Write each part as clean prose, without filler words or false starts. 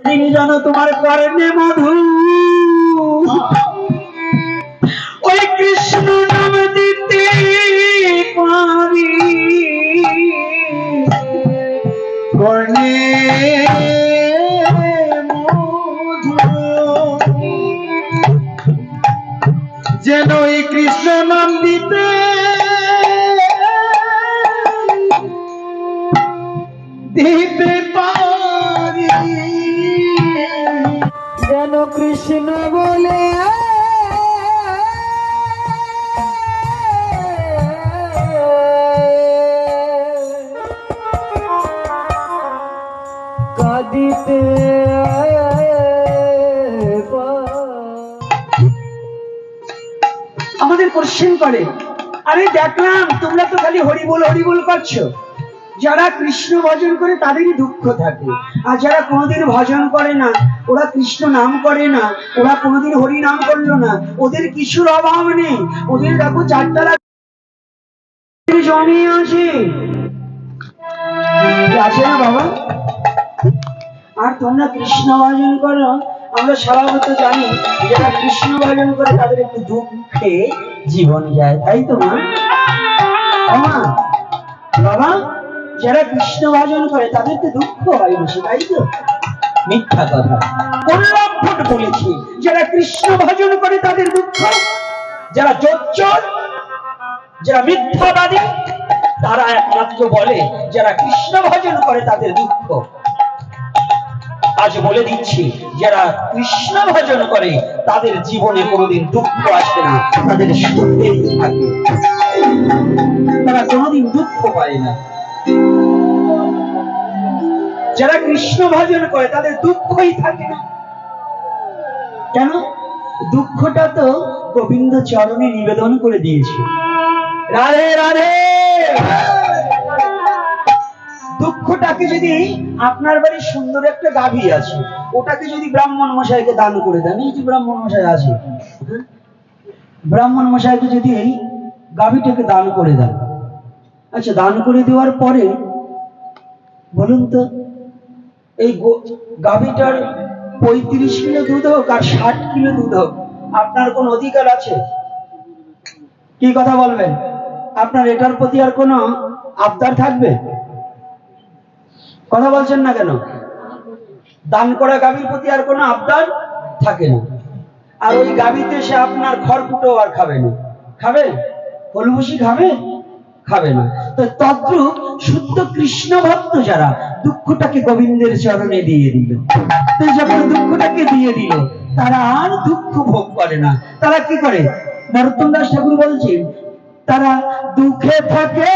তিনি জানো তোমার কর্ণে মধু ওই কৃষ্ণ নাম দিতে পারি কর্ণে যেন ওই কৃষ্ণ নাম দিতে দিতে পারি যেন কৃষ্ণ বলে কাঁদিতে আমাদের কোশ্চেন করে, আরে দেখলাম তোমরা তো খালি হরিবোল করছো, যারা কৃষ্ণ ভজন করে তাদেরই দুঃখ থাকে, আর যারা কোনোদিন ভজন করে না, ওরা কৃষ্ণ নাম করে না, ওরা কোনোদিন হরি নাম করলো না, ওদের কিছুর অভাব নেই। ওদের দেখো চারতলা জমি আছে না বাবা। আর তোমরা কৃষ্ণ ভজন করো, আমরা স্বভাবত জানি যারা কৃষ্ণ ভজন করে তাদের একটু দুঃখে জীবন যায়, তাই তো মা? বাবা, যারা কৃষ্ণ ভজন করে তাদের তো দুঃখ হয় বেশি, তাই তো? মিথ্যা কথা, কোন লক্ষণ বলেছি যারা কৃষ্ণ ভজন করে তাদের দুঃখ, যারা জোচ্চোর, যারা মিথ্যাবাদী, তারা একমাত্র বলে যারা কৃষ্ণ ভজন করে তাদের দুঃখ। আজ বলে দিচ্ছি, যারা কৃষ্ণ ভজন করে তাদের জীবনে কোনোদিন দুঃখ আসে না, তাদের সুখেই থাকে, তারা কোনোদিন দুঃখ পায় না। যারা কৃষ্ণ ভজন করে তাদের দুঃখই থাকে না। কেন? দুঃখটা তো গোবিন্দ চরণে নিবেদন করে দিয়েছে। রাধে রাধে। দুঃখটাকে যদি আপনার বাড়ির সুন্দর একটা গাভী আছে, ওটাকে যদি ব্রাহ্মণ মশাইকে দান করে দেন, এই যে ব্রাহ্মণ মশাই আছে, ব্রাহ্মণ মশাইকে যদি এই গাভীটাকে দান করে দেন, আচ্ছা দান করে দেওয়ার পরে বলুন তো, এই গাভীটার 35 কিলো দুধ হোক আর 60 কিলো দুধ হোক, আপনার কোন অধিকার আছে? কি কথা বলবেন? আপনার এটার প্রতি আর কোনো আবদার থাকবে? কথা বলছেন না কেন? দান করা গাভীর প্রতি আর কোনো আবদার থাকে না। আর ওই গাভীতে সে আপনার খড়কুটো আর খাবে না। খাবে? ফলভুষি খাবে? খাবে না। তো তদ্রূপ শুদ্ধ কৃষ্ণ ভক্ত যারা দুঃখটাকে গোবিন্দের চরণে দিয়ে দিল, তো যখন দুঃখটাকে দিয়ে দিল, তারা আর দুঃখ ভোগ করে না। তারা কি করে? নরোত্তম দাস ঠাকুর বলছেন, তারা দুঃখে থাকে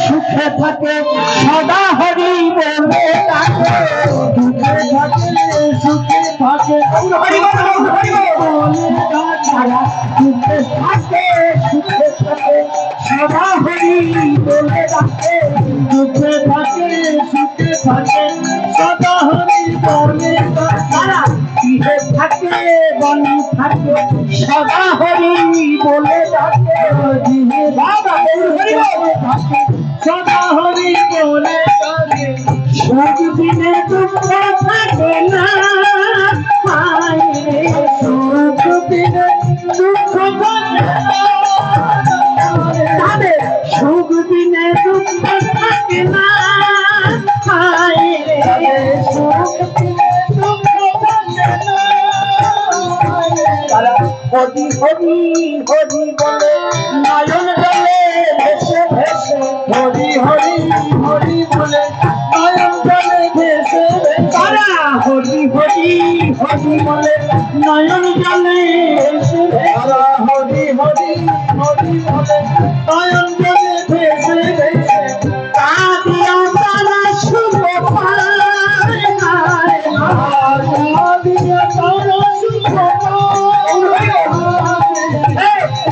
সুখে থাকে সদা হরি বলে ডাকে, দুঃখে থাকে সুখে থাকে হরি বলে তারা দুঃখে থাকে সুখে থাকে সদা হরি বলে ডাকে, দুঃখে থাকে সুখে থাকে সদা হরি বলে তারা কিহে থাকে বনে থাকে সদা হরি বলে ডাকে, বাবা হরি বলে থাকে সদা হরি বলে ডাকে। সুখ দিনে দুঃখ থাকে না, সুখ দিনে দুঃখ থাকে না, সুখ দিনে দুঃখ থাকে না, সুখ দিনে দুঃখ থাকে না। তারা হরি হরি হরি বলে নয়ন জলে ভেসে ভেসে, হরি হরি হরি বলে নয়ন জলে ভেসে ভেসে, তারা হরি হরি হরি বলে নয়ন জলে ভেসে ভেসে, হরি হরি হরি বলে নয়ন জলে ভেসে ভেসে, কাঁদিয়া তারা শুভ পায়, কাঁদিয়া তারা শুভ পায়,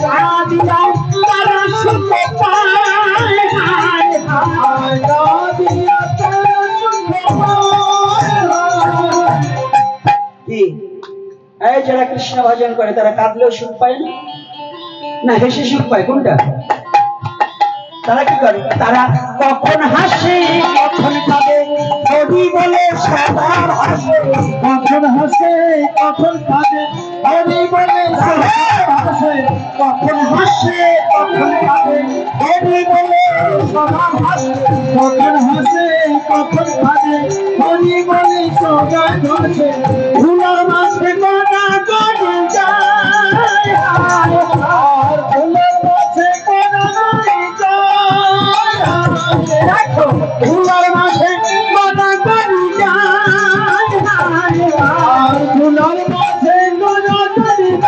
কাঁদিয়া তারা শুভ পায়, কাঁদিয়া তারা শুভ পায়। এই যারা কৃষ্ণ ভজন করে তারা কাঁদলেও সুখ পায় না হেসে সুখ পায়? কোনটা? তারা কি করে? তারা কখন হাসে কখন কাঁদে, হরি বলে সবার হাসে, কখন হাসে কখন কাঁদে, হরি বলে সবার হাসে, কখন হাসে কখন কাঁদে, হরি বলে সবার হাসে, কখন হাসে কখন কাঁদে, হরি বলে সবার হাসে, ভুলার মাঝে গোনা গোনা যায়, আর ভুলার মাঝে গোনা যায়, দেখো ভুলার মাঝে গোনা গোনা যায়, আর ভুলার মাঝে গোনা গোনা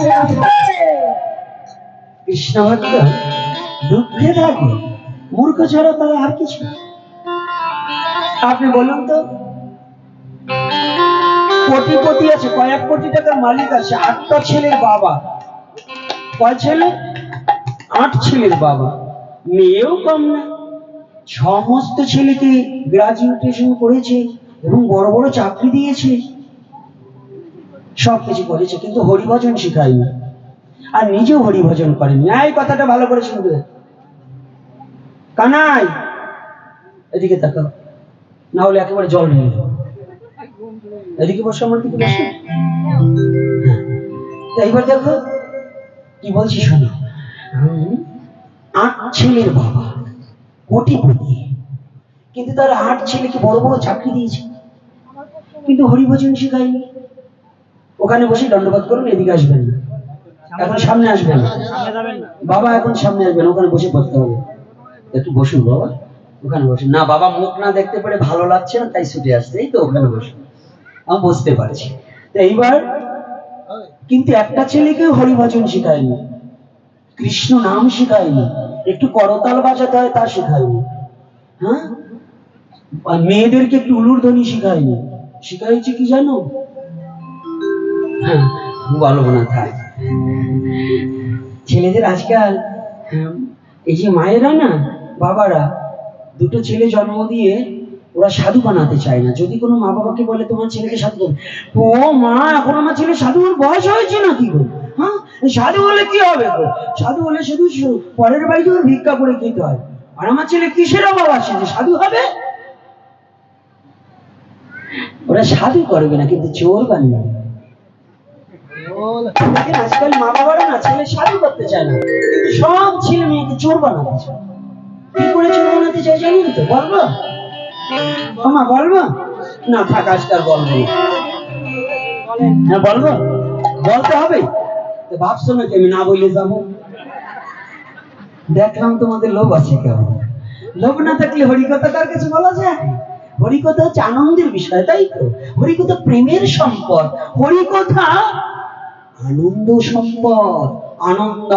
যায়। কৃষ্ণ ভক্ত দুঃখে থাকে, মূর্খ ছাড়া তারা আর কিছু। আপনি বলুন তো, কোটিপতি আছে, কয়েক কোটি টাকার মালিক আছে, 8টা ছেলের বাবা, কয় ছেলে? 8 ছেলের বাবা, মেয়েও কম না। সমস্ত ছেলেকে গ্রাজুয়েশন করেছে এবং বড় বড় চাকরি দিয়েছে, সবকিছু করেছে, কিন্তু হরিভজন শিখায়নি, আর নিজেও হরিভজন করেনি। এই কথাটা ভালো করে শুনবে। কানাই এদিকে তাকাও, না হলে একেবারে জল নিয়ে যাও। এদিকে বসো, আমার দিকে বসো। এইবার দেখো কি বলছি শোনো। 8 ছেলের বাবা, কোটিপতি, কিন্তু তার 8 ছেলেকে বড় বড় চাকরি দিয়েছে, কিন্তু হরিভজন শিখায়নি। ওখানে বসে দণ্ডবাদ করুন, এদিকে আসবেন না, এখন সামনে আসবেন না বাবা, এখন সামনে আসবেন, ওখানে বসে পড়তে হবে। একটু বসুন বাবা, ওখানে বসুন। না বাবা, মুখ না দেখতে পারে ভালো লাগছে না, তাই ছুটে আসছে, এই তো ওখানে বসুন, আমি বুঝতে পারছি। এইবার কিন্তু একটা ছেলেকেও হরিভজন শিখায়নি, কৃষ্ণ নাম শিখায়নি, একটু করতাল বাজাতে হয় তা শিখায়নি, হ্যাঁ, মেয়েদেরকে একটু উলুর ধ্বনি শিখায়নি। শিখাইছে কি জানো? হ্যাঁ, বলবো না, থাক। ছেলেদের আজকাল এই যে মায়েরা না, বাবারা 2টো ছেলে জন্ম দিয়ে ওরা সাধু বানাতে চায় না। যদি কোনো মা বাবাকে বলে তোমার ছেলেকে সাধু করবে, ও মা এখন আমার ছেলে সাধু হওয়ার বয়স হয়েছে নাকি গো? হ্যাঁ, সাধু হলে কি হবে গো? সাধু হলে শুধু পরের বাড়িতে ওর ভিক্ষা করে খেতে হয়, আর আমার ছেলে কিসের অভাব আছে যে সাধু হবে? ওরা সাধু করবে না, কিন্তু চোর বানিয়ে দেবে। আজকাল মা বাবারা না ছেলে সাধু করতে চায় না, সব ছেলে মেয়েকে চোর বানাতে চায়। কি করে চোর বানাতে চায় জানেন তো? বলবো মা, বলবো না, থাক, আজকাল বলবো না। হ্যাঁ বলবো, বলতে হবে। ভাবছো নাকি আমি না বলে যাবো? দেখলাম তোমাদের লোভ আছে কেমন। লোভ না থাকলে হরিকথা কার কাছে বলা যায়? হরিকথা হচ্ছে আনন্দের বিষয়, তাই তো? হরিকথা প্রেমের সম্পদ, হরিকথা আনন্দ সম্পদ, আনন্দ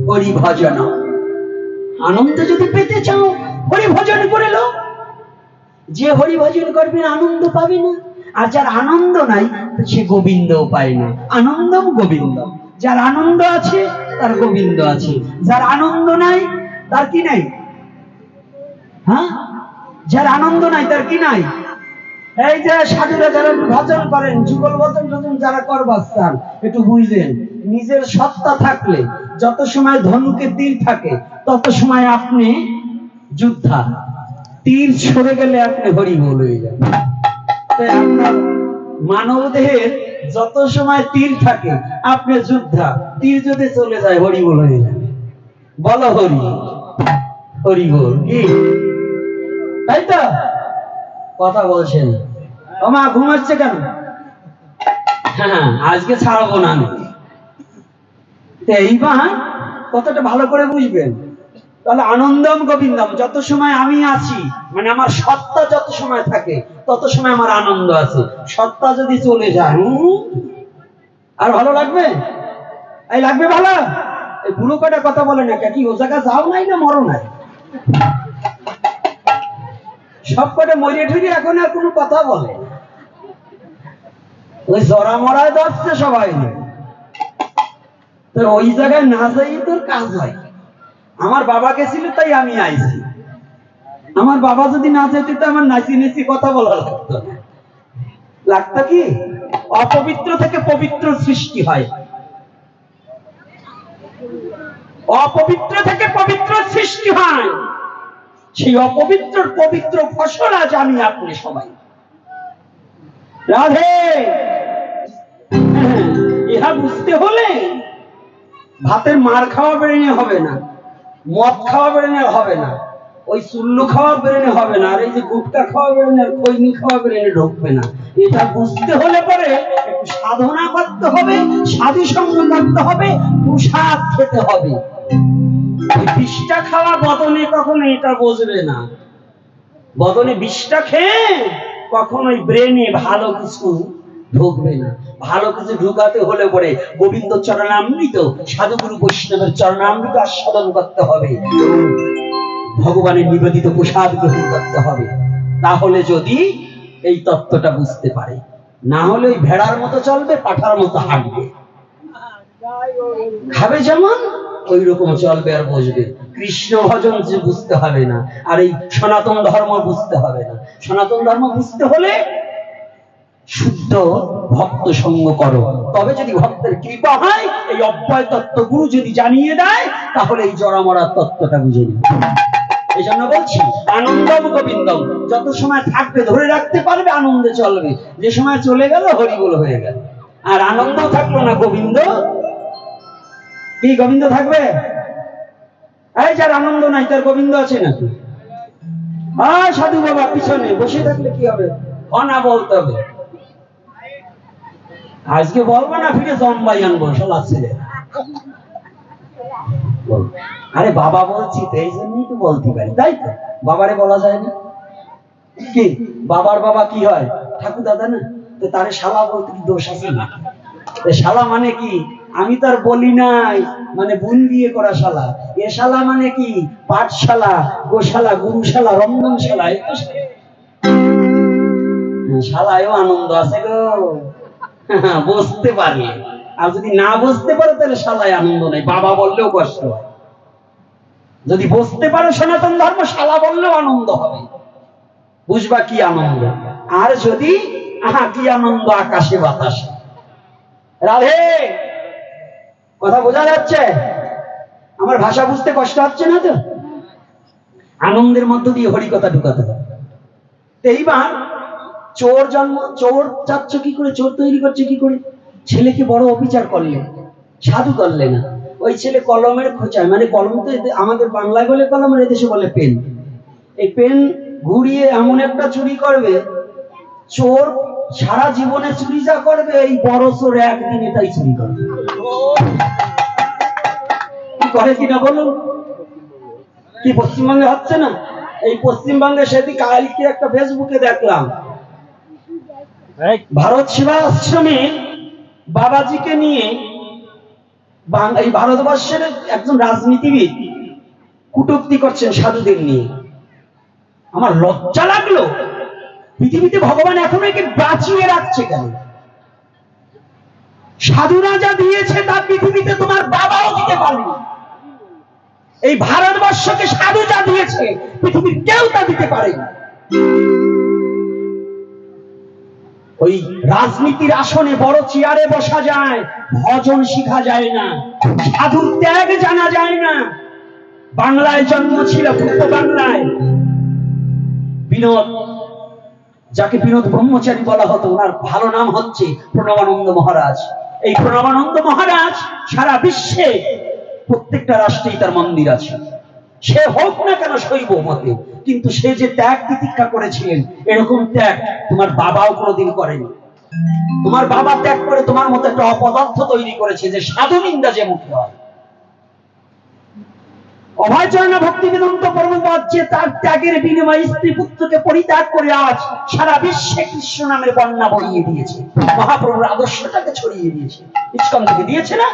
হরিভজন। আনন্দ যদি পেতে চাও হরিভজন করে লো, যে হরিভজন করবে আনন্দ পাবে না, আর যার আনন্দ নাই সে গোবিন্দও পায় না। আনন্দম গোবিন্দম, যার আনন্দ আছে তার গোবিন্দ আছে, যার আনন্দ নাই তার কি নাই? হ্যাঁ, যার আনন্দ নাই তার কি নাই? এই যে সাধুরা যারা ভজন করেন, যুগল ভজন ভজন যারা করবার চান, একটু বুঝলেন, নিজের সত্তা থাকলে যত সময় ধনুকে তীর থাকে তত সময় আপনি যোদ্ধা, তীর সরে গেলে আপনি হরিবোল হয়ে যাবেন। তাই আপনার মানব দেহের যত সময় তীর থাকে আপনি যোদ্ধা, তীর যদি চলে যায় হরিবোল হয়ে যাবে। বলো হরি হরিবোল, কি তাই তো? কথা বলছেন। ও মা, ঘুমাচ্ছে কেন? হ্যাঁ, আজকে ছাড়বো না আমি। এইবার কথাটা ভালো করে বুঝবেন। তাহলে আনন্দম গোবিন্দম, যত সময় আমি আছি, মানে আমার সত্তা যত সময় থাকে তত সময় আমার আনন্দ আছে। সত্তা যদি চলে যায় আর ভালো লাগবে? এই লাগবে ভালো? এই বুড়ো কটা কথা বলে না, কি ও জায়গা যাও নাই না মরো নাই? সব কটা মরিয়ে ঠুরিয়ে এখন আর কোনো কথা বলে, ওই জরা মরায় যাচ্ছে সবাই। তো ওই জায়গায় না যাই তোর কাজ হয়। আমার বাবা গেছিল তাই আমি আইছি, আমার বাবা যদি না যেত তো আমার নাচি নেচি কথা বলা লাগতো না। লাগতো কি? অপবিত্র থেকে পবিত্র সৃষ্টি হয়, অপবিত্র থেকে পবিত্র সৃষ্টি হয়। সেই অপবিত্র পবিত্র ফসল আজ আমি আপনি সবাই। রাধে, ইহা বুঝতে হলে ভাতের মার খাওয়া বেড়ে হবে না, মদ খাওয়া বেড়ে হবে না, ওই চুল্লু খাওয়া বেড়ে হবে না, আর এই যে গুটকা খাওয়া বেড়ে খৈনি খাওয়া বেড়ে ঢুকবে না। এটা বুঝতে হলে পরে একটু সাধনা করতে হবে, সাধু সঙ্গ করতে হবে, প্রসাদ খেতে হবে। বিষটা খাওয়া বদনে কখনো এটা বুঝবে না। বদনে বিষটা খেয়ে কখনোই ব্রেনে ভালো কিছু ঢুকবে না। ভালো কিছু ঢুকাতে হলে পরে গোবিন্দ চরণামৃত, সাধুগুরু বৈষ্ণবের চরণামৃত আস্বাদন করতে হবে, ভগবানের নিবেদিত প্রসাদ গ্রহণ করতে হবে। তাহলে যদি এই তত্ত্বটা বুঝতে পারে, না হলে ওই ভেড়ার মতো চলবে, পাঠার মতো হাঁটবে, খাবে যেমন ওই রকম চলবে আর বসবে। কৃষ্ণ ভজন যে বুঝতে হবে না, আর এই সনাতন ধর্ম বুঝতে হবে না। সনাতন ধর্ম বুঝতে হলে শুদ্ধ ভক্ত সঙ্গ করো, তবে যদি ভক্তের কৃপা হয়, এই অব্যয় তত্ত্ব গুরু যদি জানিয়ে দেয়, তাহলে এই জরামরা তত্ত্বটা বুঝে নিবে। এই জন্য বলছি আনন্দম গোবিন্দম, যত সময় থাকবে ধরে রাখতে পারবে, আনন্দে চলবে। যে সময় চলে গেল হরিবোল হয়ে গেল, আর আনন্দ থাকলো না। গোবিন্দ কি গোবিন্দ থাকবে? এই যার আনন্দ নাই তার গোবিন্দ আছে নাকি? সাধু বাবা পিছনে বসে থাকলে কি হবে? অনা বলতে হবে, আজকে বলবো না, ফিরে জম্বাই আনবো শালা ছেলে। আরে বাবা বলছি তো এই জন্যই তো বলতে পারি, তাই তো? বাবারে বলা যায় না কি? বাবার বাবা কি হয়? ঠাকুর দাদা না? তো তারে শালা বলতে কি দোষ আছে না? শালা মানে কি? আমি তার বলি নাই, মানে বুন দিয়ে করা শালা। এ শালা মানে কি? পাঠশালা, গোশালা, গুরুশালা, রন্ধনশালা। শালায়ও আনন্দ আছে গো, বুঝতে পারি। আর যদি না বুঝতে পারো তাহলে শালায় আনন্দ নেই, বাবা বললেও কষ্ট হয়। যদি বুঝতে পারো সনাতন ধর্ম, শালা বললেও আনন্দ হবে, বুঝবা কি আনন্দ। আর যদি কি আনন্দ আকাশে বাতাসে। রাধে, কথা বোঝা যাচ্ছে? আমার ভাষা বুঝতে কষ্ট হচ্ছে না তো? আনন্দের মধ্য দিয়ে হরি কথা ঢুকাতে হবে। এইবার চোর জন্ম, চোর চাচ্ছ কি করে, চোর তৈরি করছে কি করে? ছেলেকে বড় অবিচার করলে, সাধু করলে না, ওই ছেলে কলমের খোঁচায়, মানে কলম তো আমাদের বাংলায় বলে কলম, আর এদেশে বলে পেন। এই পেন ঘুরিয়ে এমন একটা চুরি করবে, চোর সারা জীবনে চুরি যা করবে, এই বড় চোর একদিনে তাই চুরি করবে। কি করে কিনা বলুন? কি পশ্চিমবঙ্গে হচ্ছে না? এই পশ্চিমবঙ্গে সেদিন কালকে একটা ফেসবুকে দেখলাম, ভারত সেবা আশ্রমে বাবাজিকে নিয়ে এই ভারতবর্ষের একজন রাজনীতিবিদ কটূক্তি করছেন সাধুদের নিয়ে। আমার লজ্জা লাগলো, পৃথিবীতে ভগবান এখনো একে বাঁচিয়ে রাখছে কেন? সাধুরা যা দিয়েছে তা পৃথিবীতে তোমার বাবাও দিতে পারেনি। এই ভারতবর্ষকে সাধু যা দিয়েছে পৃথিবীর কেউ তা দিতে পারেনি। ওই রাজনীতির আসনে বড় চেয়ারে বসা যায়, ভজন শিখা যায় না, সাধুর ত্যাগ জানা যায় না। বাংলায় জন্ম ছিল, পূর্ব বাংলায় বিনোদ, যাকে বিনোদ ব্রহ্মচারী বলা হতো, ওনার ভালো নাম হচ্ছে প্রণবানন্দ মহারাজ। এই প্রণবানন্দ মহারাজ সারা বিশ্বে প্রত্যেকটা রাষ্ট্রেই তার মন্দির আছে। সে হোক না কেন শৈব মতে, কিন্তু সে যে ত্যাগ তিতিক্ষা করেছিলেন, এরকম ত্যাগ তোমার বাবাও কোনোদিন করেনি। তোমার বাবা ত্যাগ করে তোমার মতো একটা অপদার্থ তৈরি করেছে, যে সাধু নিন্দা যে মুখে হয়। অভয়চরণ ভক্তিবেদান্ত প্রভুপাদ যে তার ত্যাগের বিনিময়ে স্ত্রী পুত্রকে পরিত্যাগ করে আজ সারা বিশ্বে কৃষ্ণ নামের বন্যা বইয়ে দিয়েছে, মহাপ্রভুর আদর্শটাকে ছড়িয়ে দিয়েছে। ইস্কন থেকে দিয়েছে না?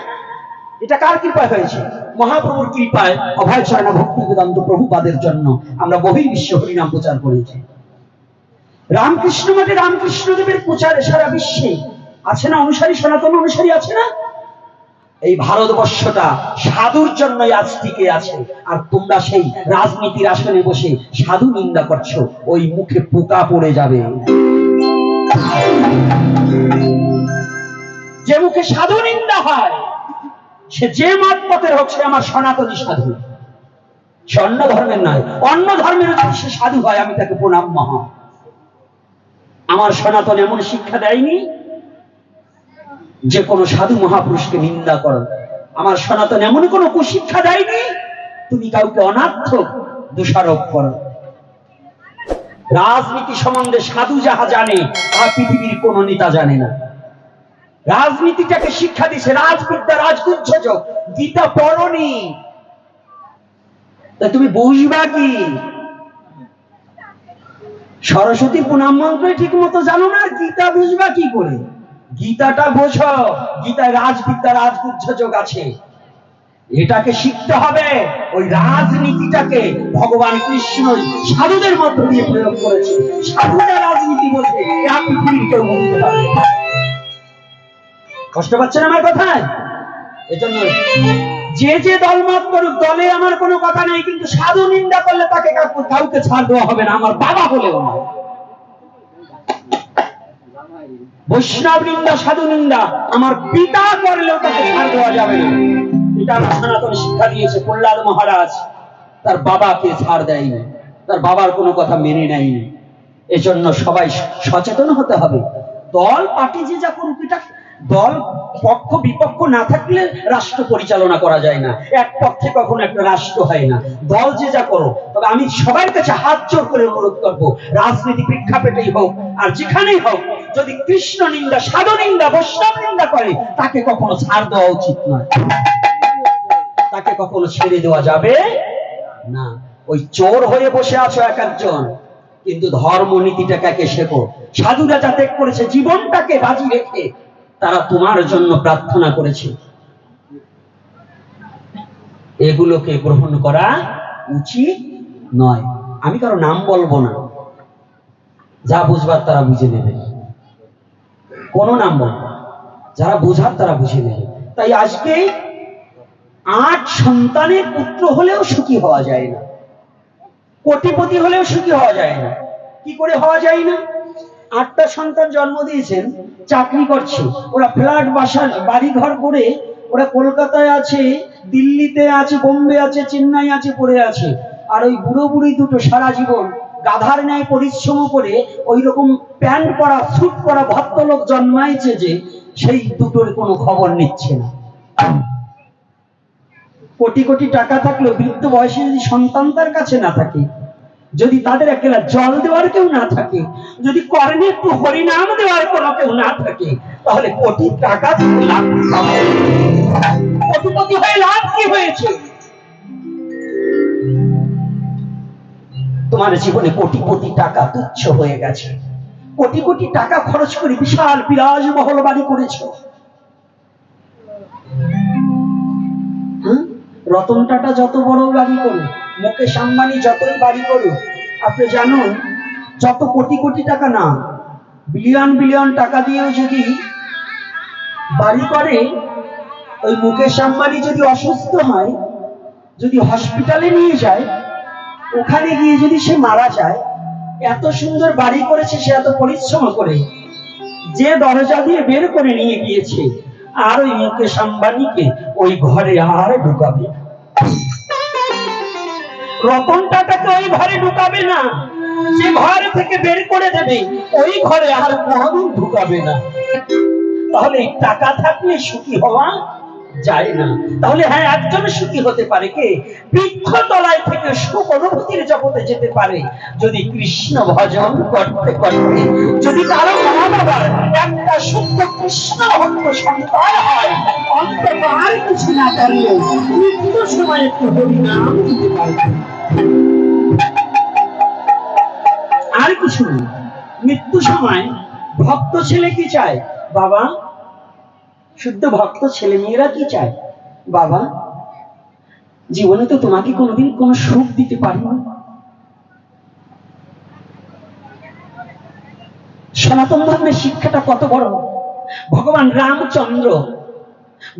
এটা কার কৃপায় হয়েছে? মহাপ্রভুর কৃপায়। অভয়চরণ ভক্তিবেদান্ত প্রভুপাদের জন্য আমরা বহির্বিশ্ব হরিনাম প্রচার করেছি। রামকৃষ্ণ মঠে রামকৃষ্ণদেবের প্রচারে সারা বিশ্বে আছে না অনুসারী, সনাতন অনুসারী আছে না? এই ভারতবর্ষটা সাধুর জন্যই আজ টিকে আছে। আর তোমরা সেই রাজনীতির আসনে বসে সাধু নিন্দা করছো, ওই মুখে পোকা পড়ে যাবে। যে মুখে সাধু নিন্দা হয়, সে যে মত পথের হোক, সে আমার সনাতনী সাধু। সে অন্য ধর্মের নয়, অন্য ধর্মের যদি সে সাধু হয় আমি তাকে প্রণাম মহা। আমার সনাতন এমন শিক্ষা দেয়নি যে কোনো সাধু মহাপুরুষকে নিন্দা করো। আমার সনাতন এমন কোনো কুশিক্ষা দেয়নি তুমি কাউকে অনার্থক দোষারোপ করো। রাজনীতি সম্বন্ধে সাধু যাহা জানে তাহা পৃথিবীর কোন নেতা জানে না। রাজনীতিটাকে শিক্ষা দিছে রাজবিদ্যা, রাজগুচ্ছযোগ। গীতা পড়নি তা তুমি বুঝবা কি? সরস্বতী প্রণাম মন্ত্র ঠিক মতো জানো না, গীতা বুঝবা কি করে? গীতাটা বোঝো, গীতায় রাজবিদ্যা, রাজগুচ্ছযোগ আছে, এটাকে শিখতে হবে। ওই রাজনীতিটাকে ভগবান কৃষ্ণ সাধুদের মধ্য দিয়ে প্রয়োগ করেছে। সাধুরা রাজনীতি বোঝে, পৃথিবীর কেউ বুঝতে পারে। কষ্ট পাচ্ছেন আমার কথায়? এজন্য যে যে দলমত করুক, দলে আমার কোনো কথা নেই, কিন্তু সাধু নিন্দা করলে তাকে কাউকে ছাড় দেওয়া হবে না, আমার বাবা বলেও না। বৈষ্ণব নিন্দা, সাধু নিন্দা আমার পিতা করলেও তাকে ছাড় দেওয়া যাবে না। এটা আমার সনাতন শিক্ষা দিয়েছে। প্রহ্লাদ মহারাজ তার বাবাকে ছাড় দেয়নি, তার বাবার কোনো কথা মেনে নেয়নি। এজন্য সবাই সচেতন হতে হবে। দল পার্টি যে যা করুক, এটা দল পক্ষ বিপক্ষ না থাকলে রাষ্ট্র পরিচালনা করা যায় না। এক পক্ষে কখনো একটা রাষ্ট্র হয় না। দল যে যা করো, তবে আমি সবার কাছে হাত জোর করে অনুরোধ করবো, রাজনীতি প্রেক্ষাপটেই হোক আর যেখানেই হোক, যদি কৃষ্ণ নিন্দা, সাধু নিন্দা, বৈষ্ণব নিন্দা করে তাকে কখনো ছাড় দেওয়া উচিত নয়, তাকে কখনো ছেড়ে দেওয়া যাবে না। ওই চোর হয়ে বসে আছো এক একজন, কিন্তু ধর্ম নীতিটাকে শেখো। সাধুরা যা ত্যাগ করেছে জীবনটাকে বাজি রেখে, তারা তোমার জন্য প্রার্থনা করেছে, এগুলোকে গ্রহণ করা উচিত নয়। আমি কারো নাম বলবো না, যা বুঝবার তারা বুঝে নেবে, কোন নাম বলবো, যারা বুঝার তারা বুঝে নেবে। তাই আজকে 8 সন্তানের পুত্র হলেও সুখী হওয়া যায় না, কোটিপতি হলেও সুখী হওয়া যায় না। কি করে হওয়া যায় না? 8টা সন্তান জন্ম দিয়েছেন, চাকরি করছে, ওরা ফ্ল্যাট বাসা বাড়ি ঘর করে, ওরা কলকাতায় আছে, দিল্লিতে আছে, বোম্বে আছে, চেন্নাই আছে, পড়ে আছে। আর ওই বুড়ো বুড়ি দুটো সারা জীবন গাধার ন্যায় পরিশ্রম করে ওই রকম প্যান্ট পরা, স্যুট পরা ভদ্রলোক জন্মাইছে যে, সেই দুটোর কোনো খবর নিচ্ছে না। কোটি কোটি টাকা থাকলেও বৃদ্ধ বয়সে যদি সন্তান তার কাছে না থাকে, যদি তাদের একলা জল দেওয়ার কেউ না থাকে, যদি কর্ণে একটু হরিনাম দেওয়ার কোনো কেউ না থাকে, তাহলে কোটি টাকা লাভ, কোটিপতি হয়ে লাভ কি হয়েছে? তোমার জীবনে কোটি কোটি টাকা তুচ্ছ হয়ে গেছে। কোটি কোটি টাকা খরচ করে বিশাল বিলাসবহুল বাড়ি করেছো। রতন টাটা যত বড় বাড়ি করুক, মুকেশ আম্বানি যতই বাড়ি করুক, আপনি জানুন যত কোটি কোটি টাকা না, বিলিয়ন বিলিয়ন টাকা দিয়েও যদি বাড়ি করে, ওই মুকেশ আম্বানি যদি অসুস্থ হয়, যদি হসপিটালে নিয়ে যায়, ওখানে গিয়ে যদি সে মারা যায়, এত সুন্দর বাড়ি করেছে, সে এত পরিশ্রম করে, যে দরজা দিয়ে বের করে নিয়ে গিয়েছে, আর ওই মুকেশ আম্বানিকে ওই ঘরে আর ঢুকাবে না। রতন টাটাকে ওই ঘরে ঢুকাবে না, যে ঘর থেকে বের করে দেবে ওই ঘরে আর কোনোদিন ঢুকাবে না। তাহলে টাকা থাকলে সুখী হওয়া যায় না। তাহলে হ্যাঁ, একজন সুখী হতে পারে কে? বৃক্ষ তলায় থেকে সুখ অনুভূতির জগতে যেতে পারে যদি কৃষ্ণ ভজন করতে করতে, যদি কারো মা বাবার একটা শুদ্ধ কৃষ্ণ ভক্ত সন্তান হয়, অন্তত আর কিছু না করলেও মৃত্যুর সময় একটু হরিনাম দিতে পারবে। আর কিছু নেই। মৃত্যু সময় ভক্ত ছেলে কি চায়? বাবা, শুদ্ধ ভক্ত ছেলে মেয়েরা কি চায়? বাবা, জীবনে তো তোমাকে কোনোদিন কোন সুখ দিতে পারিনি। সনাতন ধর্মের শিক্ষাটা কত বড়! ভগবান রামচন্দ্র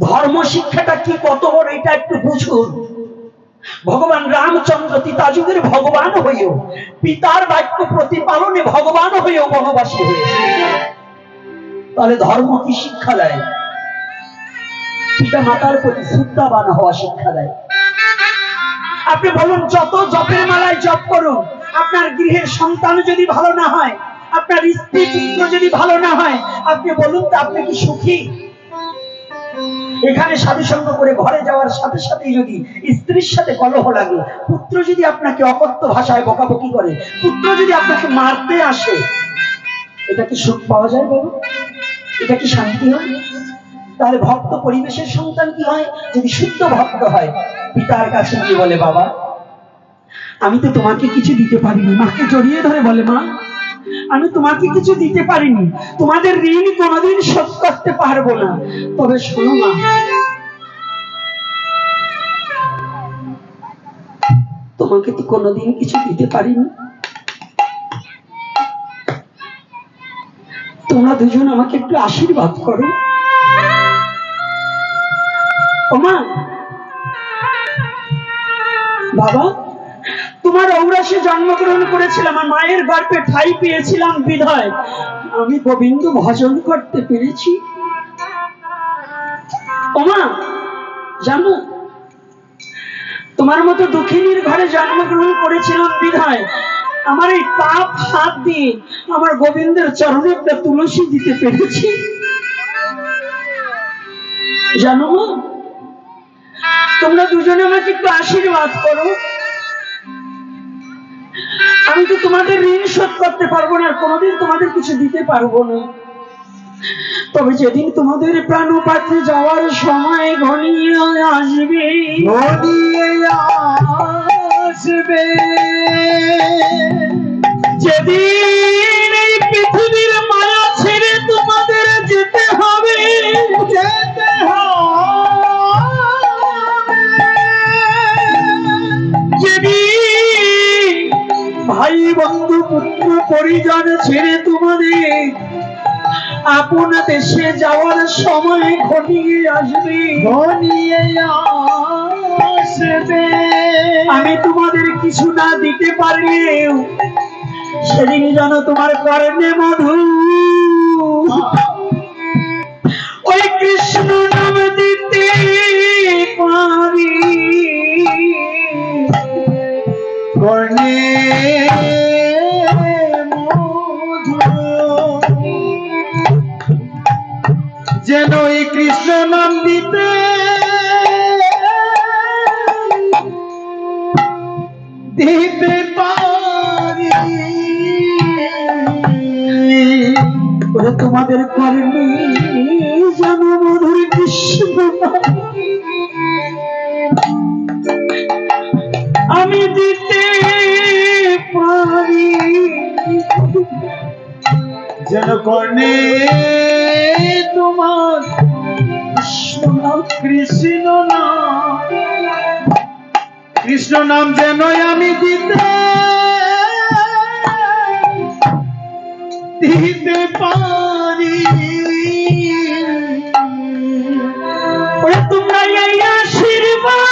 ধর্ম শিক্ষাটা কি কত বড়, এটা একটু বুঝুন। ভগবান রামচন্দ্র ত্রেতা যুগের ভগবান হয়েও, পিতার বাক্য প্রতিপালনে ভগবান হয়েও বনবাসী হয়েছে। তাহলে ধর্ম কি শিক্ষা দেয়? পিতা মাতার প্রতি শ্রদ্ধাবান হওয়া শিক্ষা দেয়। আপনি বলুন, যত জপের মালায় জপ করুন, আপনার গৃহের সন্তান যদি ভালো না হয়, আপনার স্ত্রী পুত্র যদি ভালো না হয়, আপনি বলুন তো আপনি কি সুখী? এখানে সাধুসঙ্গ করে ঘরে যাওয়ার সাথে সাথে যদি স্ত্রীর সাথে কলহ লাগে, পুত্র যদি আপনাকে অকথ্য ভাষায় বকাবকি করে, পুত্র যদি আপনাকে মারতে আসে, এটা কি সুখ পাওয়া যায় বাবা? এটা কি শান্তি হয়? তাহলে ভক্ত পরিবেশের সন্তান কি হয়? যদি শুদ্ধ ভক্ত হয়, পিতার কাছে গিয়ে বলে, বাবা আমি তো তোমাকে কিছু দিতে পারিনি। মাকে জড়িয়ে ধরে বলে, মা আমি তোমাকে কিছু দিতে পারিনি, তোমাদের ঋণ কোনোদিন শোধ করতে পারবো না, তবে শোনো মা, তোমাকে তো কোনোদিন কিছু দিতে পারিনি, তোমরা দুজন আমাকে একটু আশীর্বাদ করো। ও মা, বাবা তোমার ঔরাসে জন্মগ্রহণ করেছিলাম, আমার মায়ের গর্ভে ঠাঁই পেয়েছিলাম বিধায় আমি গোবিন্দ ভজন করতে পেরেছি। ও মা, জানো তোমার মতো দুঃখিনীর ঘরে জন্মগ্রহণ করেছিলাম বিধায় আমার এই পাপ হাত দিয়ে আমার গোবিন্দের চরণে একটা তুলসী দিতে পেরেছি। জানো মা, তোমরা দুজনে আমাকে একটু আশীর্বাদ করো। আমি তো তোমাদের ঋণ শোধ করতে পারবো না, কোনোদিন তোমাদের কিছু দিতে পারবো না, তবে যেদিন তোমাদের প্রাণপাতে যাওয়ার সময় ঘনিয়ে আসবে, যেদিন এই পৃথিবীর মায়া ছেড়ে তোমাদের যেতে হবে, যেদিন ভাই বন্ধু পুত্র পরিজন ছেড়ে তোমাদের আপন দেশে যাওয়ার সময় ঘনিয়ে আসবে, আমি তোমাদের কিছু না দিতে পারলেও সেদিন যেন তোমার কর্ণে মধু ওই কৃষ্ণ নাম দিতে পারি, কর্ণে যেন এই কৃষ্ণ নাম দিতে দিতে পারি, ওরা তোমাদের কর্মে যেন মধুর কৃষ্ণ আমি দিতে পারি, যেন কর্ণে তোমার কৃষ্ণ নাম, কৃষ্ণ নাম যেন আমি দিতে দিতে পারি, তোমরা এই আশীর্বাদ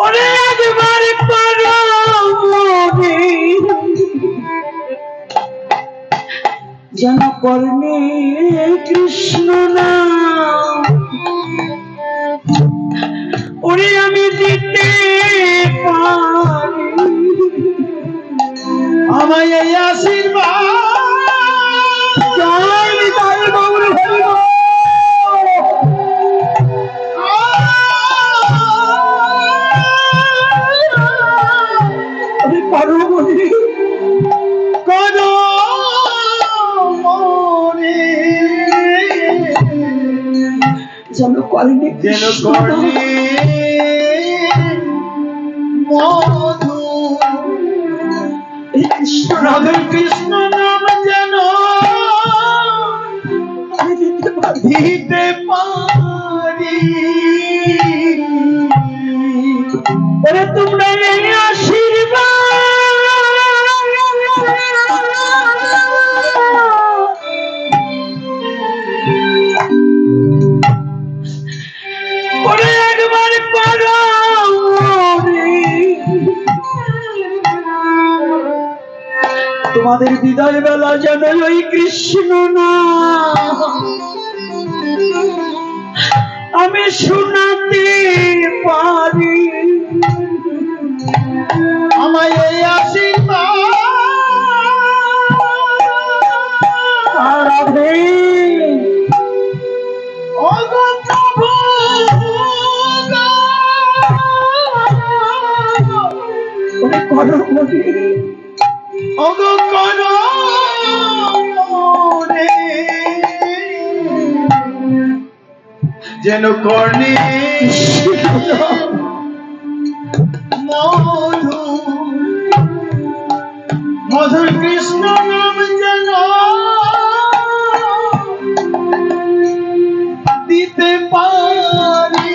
অনেকবার করো যেন কর্ণে কৃষ্ণ নাম ওরে আমি দিতে পারি, আমায় এই আশীর্বাদ জয় নিতাই গৌর হরি বল। করো মনে করো মনে যেন কর্ণে যেন কর্ণে মধু কৃষ্ণ রাধে কৃষ্ণ নাম যেন দিতে পারি, ওরে তোমরা এই আশীর্বাদ ওরে একবার করো তোমার তোমাদের বিদায় বেলা যেন ওই কৃষ্ণ না আমি শোনাতে পারি। আমায় এই আশীর্বাদ রাধে ওগো প্রভু করো বলি ওগো করো রে যেন কর্ণে মধু মধুর কৃষ্ণ নাম যেন দিতে পারি।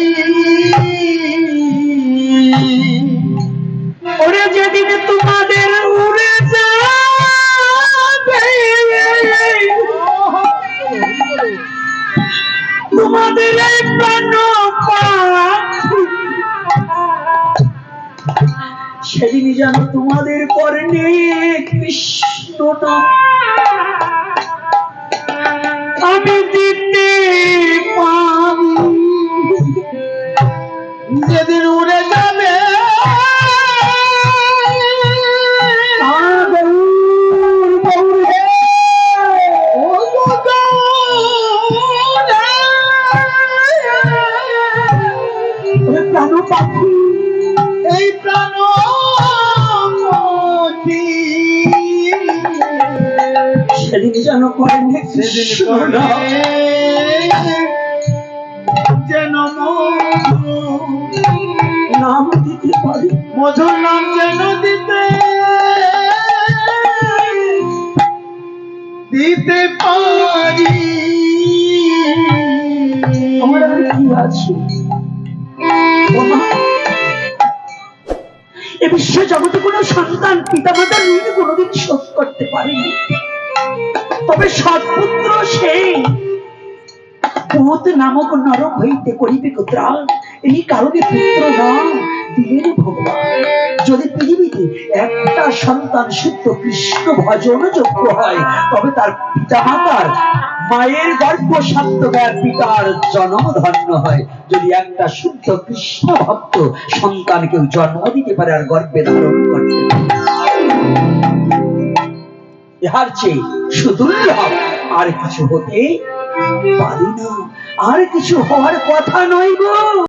ওরে যেদিন তোমাদের উড়ে যাবে তোমাদের এই প্রাণ পাখি সেদিন যেন তোমাদের কর্ণে কৃষ্ণ নাম আমি দিতে পারি। যেদিন উড়ে যাবে প্রাণ পাখি এই প্রাণ সেদিন যেন কর্ণে সেদিন কৃষ্ণ নাম যেন নাম দিতে পারি। মধুর নাম যেন দিতে পারি। আমার আর কি আছে এ বিশ্ব জগতে কোনো সন্তান পিতা মাতার ঋণ কোনোদিন শোধ করতে পারেনি, তবে সৎপুত্র সেই পুত নামক নরক হইতে করিবে ত্রাণ এই কারণে পুত্র নাম দিলেন ভগবান। যদি পৃথিবীতে একটা সন্তান শুদ্ধ কৃষ্ণ ভজন যোগ্য হয় তবে তার পিতা মাতার মায়ের গর্ভ সার্থকার পিতার জন্ম ধন্য হয়। যদি একটা শুদ্ধ কৃষ্ণ ভক্ত সন্তান কেউ জন্ম দিতে পারে আর গর্ভে ধারণ করতে ইহার চেয়ে সুদুর্লভ আর কিছু হতে পারি না, আর কিছু হওয়ার কথা নয় গো।